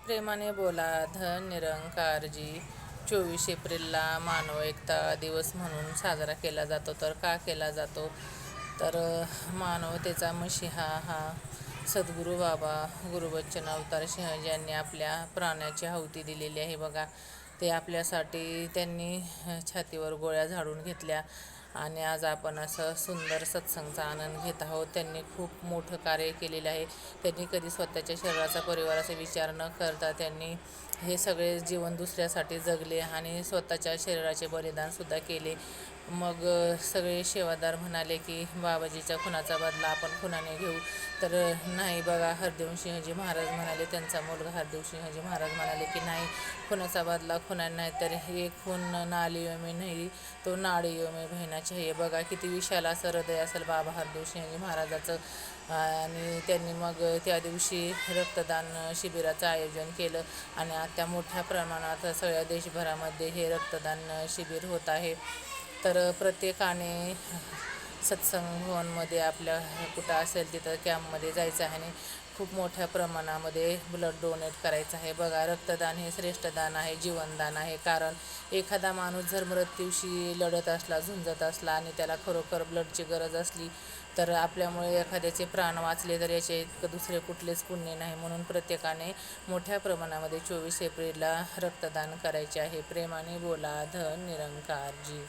प्रेमाने बोला धन निरंकारजी. 24 एप्रिलला मानव एकता दिवस म्हणून साजरा केला जातो. तर का केला जातो? तर मानवतेचा मशिहा हा सद्गुरू बाबा गुरुबच्चन अवतार सिंहजी यांनी आपल्या प्राणाची आहुती दिलेली आहे बघा. ते आपल्यासाठी त्यांनी छातीवर गोळ्या झाडून घेतल्या आणि आज आपण असं सुंदर सत्संगचा आनंद घेत आहोत. त्यांनी खूप मोठं कार्य केलेलं आहे. त्यांनी कधी स्वतःच्या शरीराचा परिवाराचा विचार न करता त्यांनी हे सगळे जीवन दुसऱ्यासाठी जगले आणि स्वतःच्या शरीराचे बलिदानसुद्धा केले. मग सगळे सेवादार म्हणाले की बाबाजीच्या खुनाचा बदला आपण खुनाने घेऊ. तर नाही बघा, हरदेवसिंहजी महाराज म्हणाले, त्यांचा मुलगा हरदेवसिंहजी महाराज म्हणाले की नाही, खुनाचा बदला खुनाने नाही, तर हे खून ना लियो में नाही तो नाडियो में बहिना चाहिए. बघा किती विशाल असं हृदय असेल बाबा हरदेवसिंहजी महाराजाचं. आणि त्यांनी मग त्या दिवशी रक्तदान शिबिराचं आयोजन केलं आणि आता मोठ्या प्रमाणात सगळ्या देशभरामध्ये हे रक्तदान शिबिर होत आहे. तर प्रत्येकाने सत्संग भवनमध्ये आपल्या कुठं असेल तिथं कॅम्पमध्ये जायचं आहे आणि खूप मोठ्या प्रमाणामध्ये ब्लड डोनेट करायचं आहे. बघा, रक्तदान हे श्रेष्ठ दान आहे, जीवनदान आहे. कारण एखादा माणूस जर मृत्यूशी लढत असला, झुंजत असला आणि त्याला खरोखर ब्लडची गरज असली, तर आपल्यामुळे एखाद्याचे प्राण वाचले तर याचे इतकं दुसरे कुठलेच पुण्य नाही. म्हणून प्रत्येकाने मोठ्या प्रमाणामध्ये 24 एप्रिलला रक्तदान करायचे आहे. प्रेमाने बोला धन निरंकारजी.